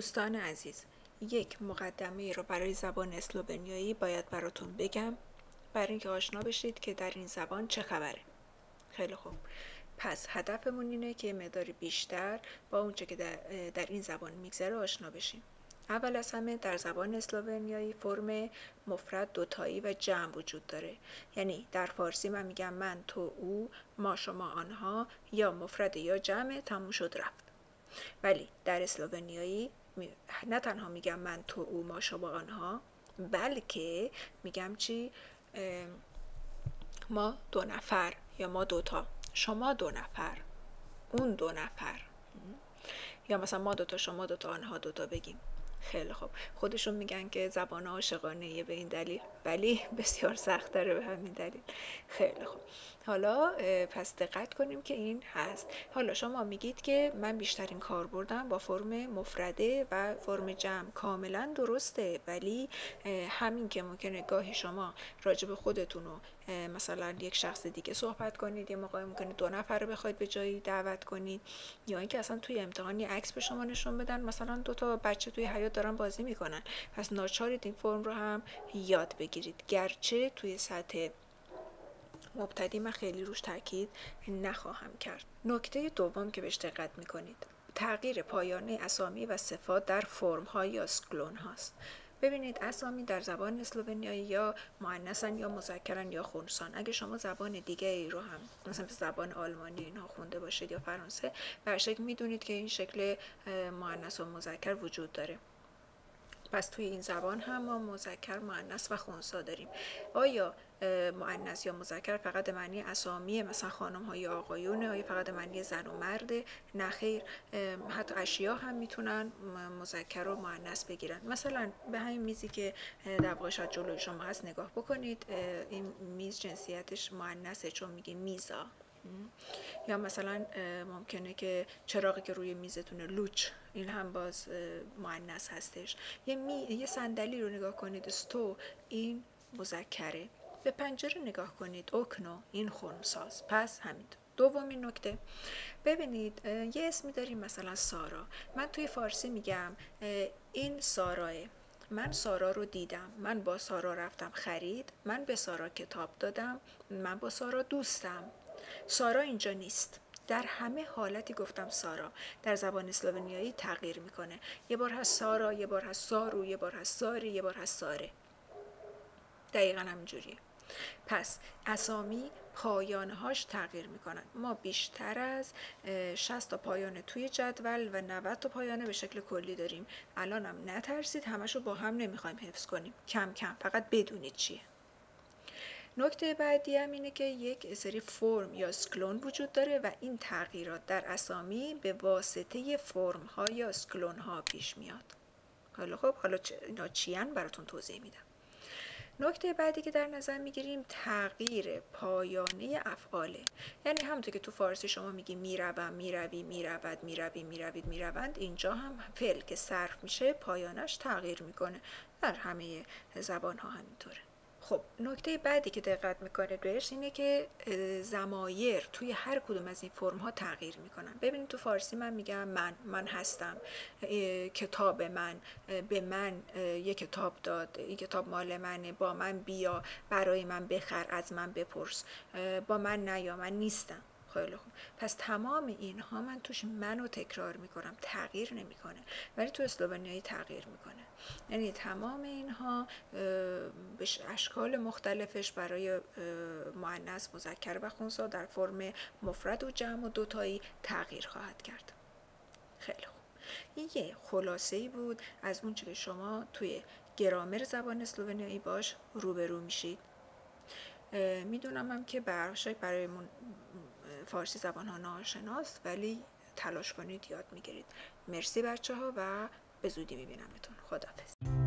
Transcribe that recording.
دوستان عزیز، یک مقدمه رو برای زبان اسلوونیایی باید براتون بگم برای اینکه آشنا بشید که در این زبان چه خبره. خیلی خوب. پس هدفمون اینه که مقداری بیشتر با اونچه که در این زبان میگذره آشنا بشیم. اول از همه در زبان اسلوونیایی فرم مفرد، دوتایی و جمع وجود داره. یعنی در فارسی من میگم من، تو، او، ما، شما، آنها، یا مفرد یا جمع، تموم شد رفت. ولی در اسلوونیایی نه تنها میگم من، تو، او، ما، شما، آنها، بلکه میگم چی؟ ما دو نفر یا ما دوتا، شما دو نفر، اون دو نفر، یا مثلا ما دوتا، شما دوتا، آنها دوتا بگیم. خیلی خوب. خودشون میگن که زبان عاشقانه به این دلیل، ولی بسیار سخت داره به همین دلیل. خیلی خوب. حالا پس دقت کنیم که این هست. حالا شما میگید که من بیشترین کار بردم با فرم مفرده و فرم جمع. کاملا درسته، ولی همین که ممکنه گاهی شما راجع به خودتون و مثلا یک شخص دیگه صحبت کنید، یه موقع ممکنه دو نفر رو بخواید به جایی دعوت کنید، یا اینکه اصلا توی امتحانی عکس به شما نشون بدن مثلا دو تا بچه توی حیاط دارن بازی میکنن. پس ناچارید این فرم رو هم یاد بگیرید، گرچه توی سطح مبتدی من خیلی روش تاکید نخواهم کرد. نکته دوم که بهش دقت میکنید، تغییر پایانه اسامی و صفات در فرم ها یا سکلون هاست. ببینید اسامی در زبان اسلوونیایی یا مؤنثن یا مذکرن یا خنثان. اگه شما زبان دیگه ای رو هم مثلا زبان آلمانی اینها خونده باشید یا فرانسه، به شکل میدونید که این شکل مؤنث و مذکر وجود داره. پس توی این زبان هم ما مذکر، مؤنث و خنثی داریم. آیا مؤنث یا مذکر فقط معنی اسامی مثلا خانم ها یا آقایونه؟ آیا فقط معنی زن و مرده؟ نه خیر، حتی اشیا هم میتونن مذکر و مؤنث بگیرن. مثلا به همین میزی که در واقع شاید جلوی شما هست نگاه بکنید، این میز جنسیتش مؤنثه چون میگه میزا. یا مثلا ممکنه که چراغی که روی میزتونه لوچ، این هم باز مؤنث هستش. یه صندلی رو نگاه کنید، استو، این مذکره. به پنجره نگاه کنید، اوکنو، این خنثاست. پس همین. دومین نکته، ببینید یه اسمی داریم مثلا سارا. من توی فارسی میگم این ساراه، من سارا رو دیدم، من با سارا رفتم خرید، من به سارا کتاب دادم، من با سارا دوستم. سارا اینجا نیست. در همه حالتی گفتم سارا. در زبان اسلوونیایی تغییر میکنه. یه بار هست سارا، یه بار هست سارو، یه بار هست ساری، یه بار هست ساره. دقیقا همینجوریه. پس اسامی پایانهاش تغییر میکنن. ما بیشتر از 60 تا پایانه توی جدول و 90 تا پایانه به شکل کلی داریم. الانم نترسید، همشو با هم نمیخوایم حفظ کنیم، کم کم، فقط بدونید چیه. نکته بعدی هم اینه که یک سری فرم یا سکلون وجود داره و این تغییرات در اسامی به واسطه فرم ها یا سکلون ها پیش میاد. حالا خب، حالا اینا چیان براتون توضیح میدم. نکته بعدی که در نظر میگیریم تغییر پایانه افعاله. یعنی همونطور که تو فارسی شما میگی میروم، میروی، میرود، میروی، میروید، میروند، اینجا هم فعل که صرف میشه پایانش تغییر میکنه. در همه زبان ها همینطوره. خب نکته بعدی که دقت میکنه بهش اینه که ضمایر توی هر کدوم از این فرم ها تغییر میکنن. ببینید تو فارسی من میگم من هستم، کتاب من، به من یک کتاب داد، این کتاب مال منه، با من بیا، برای من بخر، از من بپرس، با من نیا، من نیستم. خیلی خوب. پس تمام اینها من توش منو تکرار میکنم، تغییر نمیکنه. ولی تو اسلوونیایی تغییر میکنه. یعنی تمام اینها به اشکال مختلفش برای مؤنث، مذکر و خنثی در فرم مفرد و جمع و دوتایی تغییر خواهد کرد. خیلی خوب. این یه خلاصه‌ای بود از اون چیزی که شما توی گرامر زبان اسلوونیایی باش روبرو میشید. میدونم هم که برای فارسی زبان ها ناآشناست، ولی تلاش کنید یاد میگیرید. مرسی بچه ها و به زودی میبینمتون. خداحافظ.